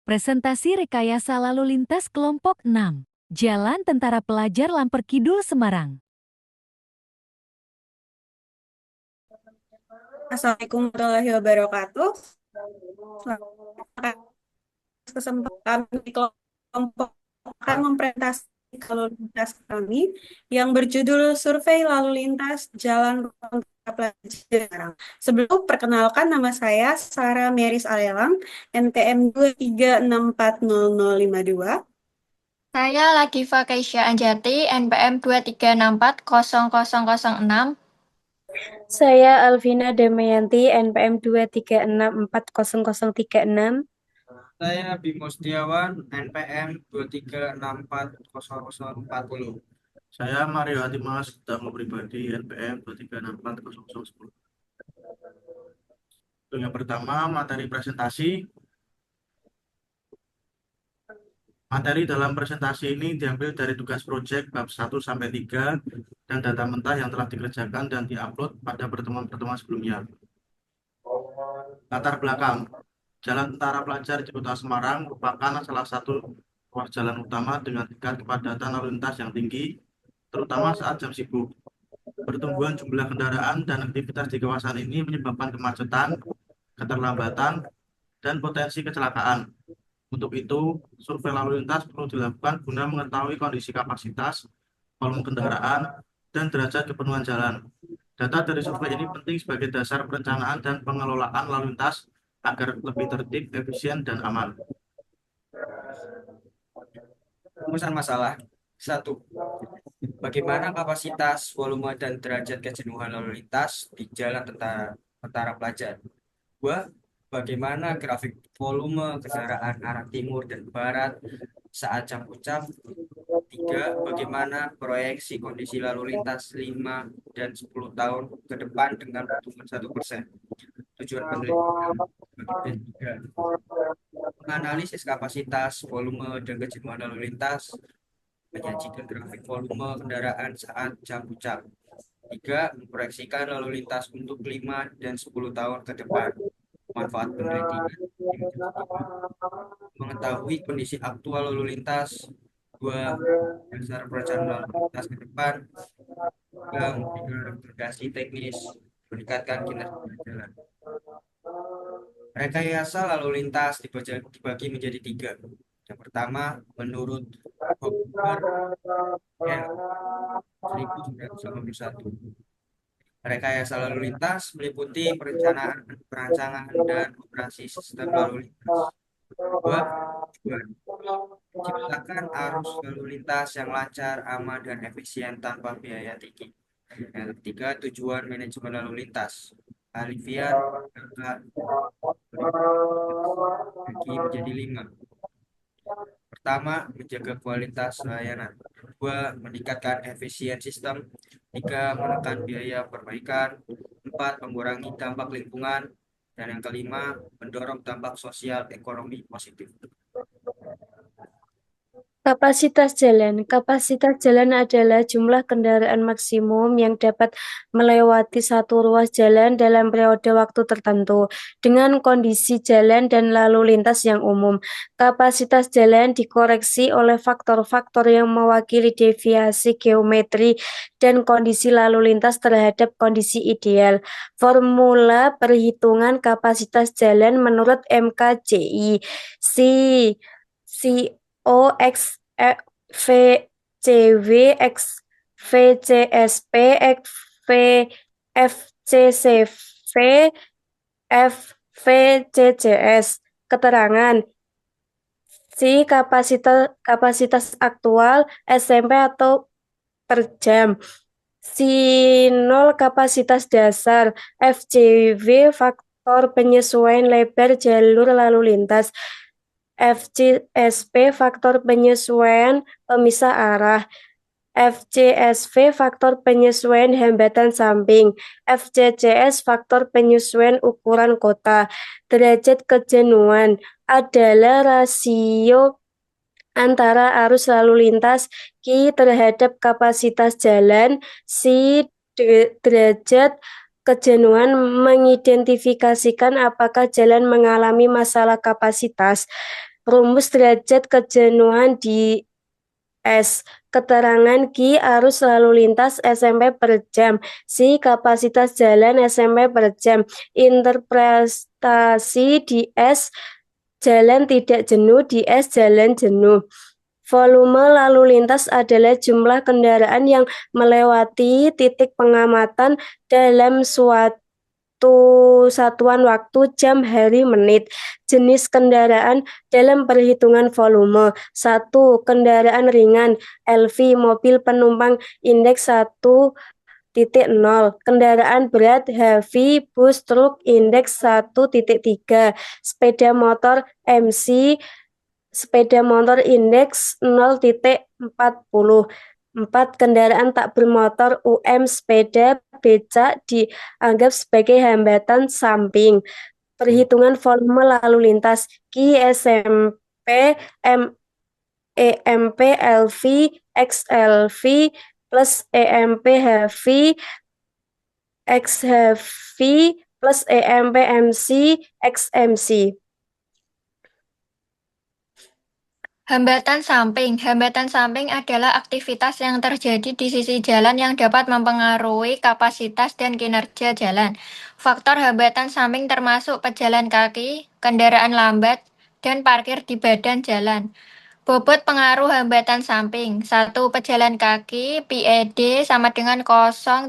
Presentasi rekayasa lalu lintas kelompok 6. Jalan Tentara Pelajar Lamper Kidul Semarang. Assalamualaikum warahmatullahi wabarakatuh. Selamat kesempatan kami di kelompok akan mempresentasi lalu lintas kami yang berjudul Survei Lalu Lintas Jalan Tentara Pelajar. Sebelum perkenalkan, nama saya Sarah Meris Alelang, NPM 2364005. Saya Lagifa Keisha Anjati, NPM 236400006. Saya Alvina Damayanti, NPM 236400036. Saya Bimo Setiawan, NPM 2364040. Saya Mario Hatimas, Dharma Pribadi, NPM 2364010. Untuk yang pertama, materi presentasi. Materi dalam presentasi ini diambil dari tugas proyek bab 1 sampai 3 dan data mentah yang telah dikerjakan dan diupload pada pertemuan-pertemuan sebelumnya. Latar belakang. Jalan Tentara Pelajar di Kota Semarang merupakan salah satu ruas jalan utama dengan tingkat kepadatan lalu lintas yang tinggi, terutama saat jam sibuk. Pertumbuhan jumlah kendaraan dan aktivitas di kawasan ini menyebabkan kemacetan, keterlambatan, dan potensi kecelakaan. Untuk itu, survei lalu lintas perlu dilakukan guna mengetahui kondisi kapasitas, volume kendaraan, dan derajat kepenuhan jalan. Data dari survei ini penting sebagai dasar perencanaan dan pengelolaan lalu lintas agar lebih tertib, efisien, dan aman. Rumusan masalah. 1. Bagaimana kapasitas, volume, dan derajat kejenuhan lalu lintas di jalan tentara pelajar? 2. Bagaimana grafik volume kendaraan arah timur dan barat saat jam puncak? 3. Bagaimana proyeksi kondisi lalu lintas 5 dan 10 tahun ke depan dengan pertumbuhan 1%? Tujuan penelitian. Bagian 3. Menganalisis kapasitas, volume, dan kejenuhan lalu lintas, menyajikan grafik volume kendaraan saat jam puncak. 3. Memproyeksikan lalu lintas untuk 5 dan 10 tahun ke depan. Manfaat penelitian. Mengetahui kondisi aktual lalu lintas. 2. Dasar perencanaan lalu lintas ke depan. 3. Memberikan rekomendasi teknis, meningkatkan kinerja jalan. Rekayasa lalu lintas dibagi menjadi 3. Yang pertama, menurut Hoffer L. 1991. Rekayasa lalu lintas meliputi perencanaan, perancangan, dan operasi sistem lalu lintas. 2. Tujuan. Menciptakan arus lalu lintas yang lancar, aman, dan efisien tanpa biaya tinggi. Yang ketiga, tujuan manajemen lalu lintas. Alifian angka bagi menjadi 5. Pertama, menjaga kualitas layanan. 2. Meningkatkan efisien sistem. 3. Menekan biaya perbaikan. 4. Mengurangi dampak lingkungan. Dan yang kelima, mendorong dampak sosial ekonomi positif. Kapasitas jalan. Kapasitas jalan adalah jumlah kendaraan maksimum yang dapat melewati satu ruas jalan dalam periode waktu tertentu dengan kondisi jalan dan lalu lintas yang umum. Kapasitas jalan dikoreksi oleh faktor-faktor yang mewakili deviasi geometri dan kondisi lalu lintas terhadap kondisi ideal. Formula perhitungan kapasitas jalan menurut MKJI. COX V C V X V C S P X V F C C V F V C C S. Keterangan si kapasitas aktual SMP atau per jam. Si 0 kapasitas dasar. FJV faktor penyesuaian lebar jalur lalu lintas. FCSP faktor penyesuaian pemisah arah. FCSV faktor penyesuaian hambatan samping. FCCS faktor penyesuaian ukuran kota. Derajat kejenuhan adalah rasio antara arus lalu lintas Q terhadap kapasitas jalan. Derajat kejenuhan mengidentifikasikan apakah jalan mengalami masalah kapasitas. Rumus derajat kejenuhan di S. Keterangan Q arus lalu lintas SMP per jam. Si kapasitas jalan SMP per jam. Interpretasi di S jalan tidak jenuh, di S jalan jenuh. Volume lalu lintas adalah jumlah kendaraan yang melewati titik pengamatan dalam suatu satuan waktu, jam, hari, menit. Jenis kendaraan dalam perhitungan volume. 1. Kendaraan ringan LV, mobil penumpang indeks 1,0. Kendaraan berat heavy, bus, truk indeks 1,3. Sepeda motor MC, sepeda motor indeks 0,40. 4. Kendaraan tak bermotor sepeda, becak dianggap sebagai hambatan samping. Perhitungan volume lalu lintas Q SMP EMP LV XLV plus EMP heavy X heavy plus EMP MC XMC. Hambatan samping. Hambatan samping adalah aktivitas yang terjadi di sisi jalan yang dapat mempengaruhi kapasitas dan kinerja jalan. Faktor hambatan samping termasuk pejalan kaki, kendaraan lambat, dan parkir di badan jalan. Bobot pengaruh hambatan samping. 1. Pejalan kaki, PED sama dengan 0,50.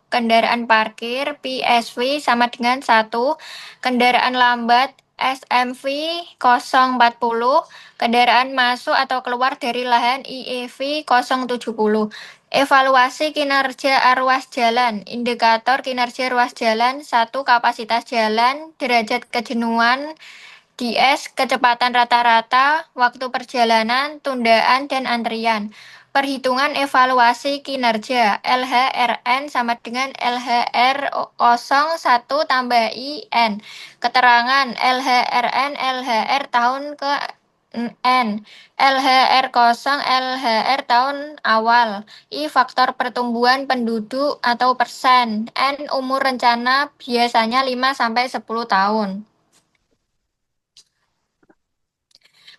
Kendaraan parkir, PSV sama dengan 1. Kendaraan lambat, SMV 0,40. Kendaraan masuk atau keluar dari lahan, IEV 0,70. Evaluasi kinerja ruas jalan. Indikator kinerja ruas jalan. 1. Kapasitas jalan, derajat kejenuhan, DS, kecepatan rata-rata, waktu perjalanan, tundaan, dan antrian. Perhitungan evaluasi kinerja, LHRN sama dengan LHR01 tambah IN. Keterangan LHRN, LHR tahun ke N, LHR0, LHR tahun awal, I faktor pertumbuhan penduduk atau persen, N umur rencana biasanya 5-10 tahun.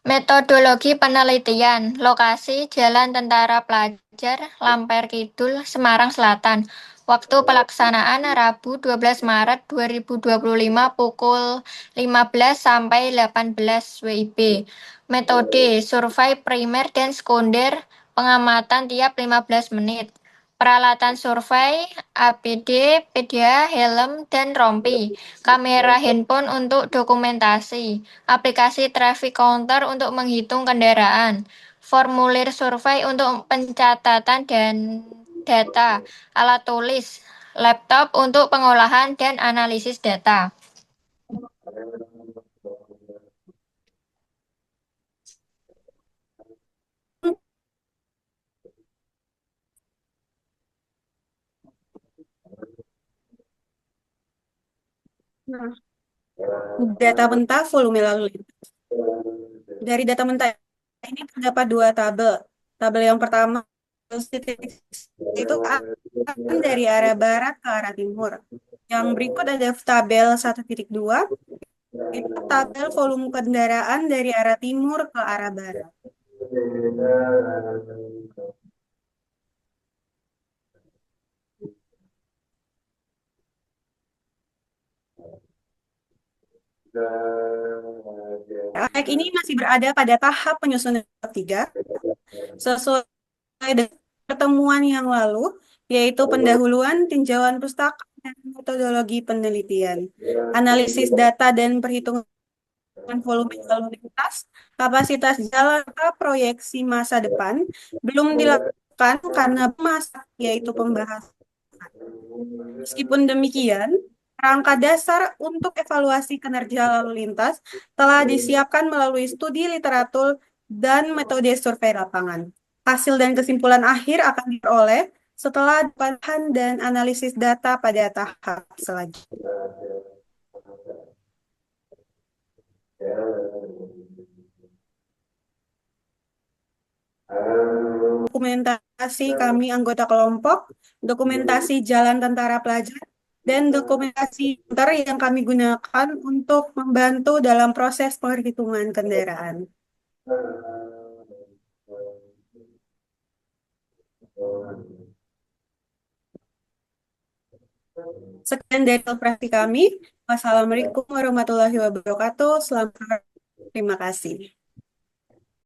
Metodologi penelitian, lokasi Jalan Tentara Pelajar, Lamper Kidul, Semarang Selatan. Waktu pelaksanaan Rabu 12 Maret 2025 pukul 15 sampai 18 WIB. Metode, survei primer dan sekunder, pengamatan tiap 15 menit. Peralatan survei, APD, PDA, helm, dan rompi. Kamera handphone untuk dokumentasi. Aplikasi traffic counter untuk menghitung kendaraan. Formulir survei untuk pencatatan dan data. Alat tulis. Laptop untuk pengolahan dan analisis data. Nah, data mentah volume lalu lintas. Dari data mentah ini terdapat dua tabel. Tabel yang pertama itu akan dari arah barat ke arah timur. Yang berikut ada tabel 1.2, itu tabel volume kendaraan dari arah timur ke arah barat. Proyek ini masih berada pada tahap penyusunan ketiga, sesuai dengan pertemuan yang lalu, yaitu pendahuluan, tinjauan pustaka, dan metodologi penelitian, analisis data dan perhitungan volume lalu lintas, kapasitas jalan, proyeksi masa depan, belum dilakukan karena masa, yaitu pembahasan. Meskipun demikian, kerangka dasar untuk evaluasi kinerja lalu lintas telah disiapkan melalui studi literatur dan metode survei lapangan. Hasil dan kesimpulan akhir akan diperoleh setelah bahan dan analisis data pada tahap selanjutnya. Dokumentasi kami anggota kelompok, dokumentasi Jalan Tentara Pelajar, dan dokumentasi yang kami gunakan untuk membantu dalam proses penghitungan kendaraan. Sekian dari operasi kami. Wassalamualaikum warahmatullahi wabarakatuh. Selamat. Terima kasih.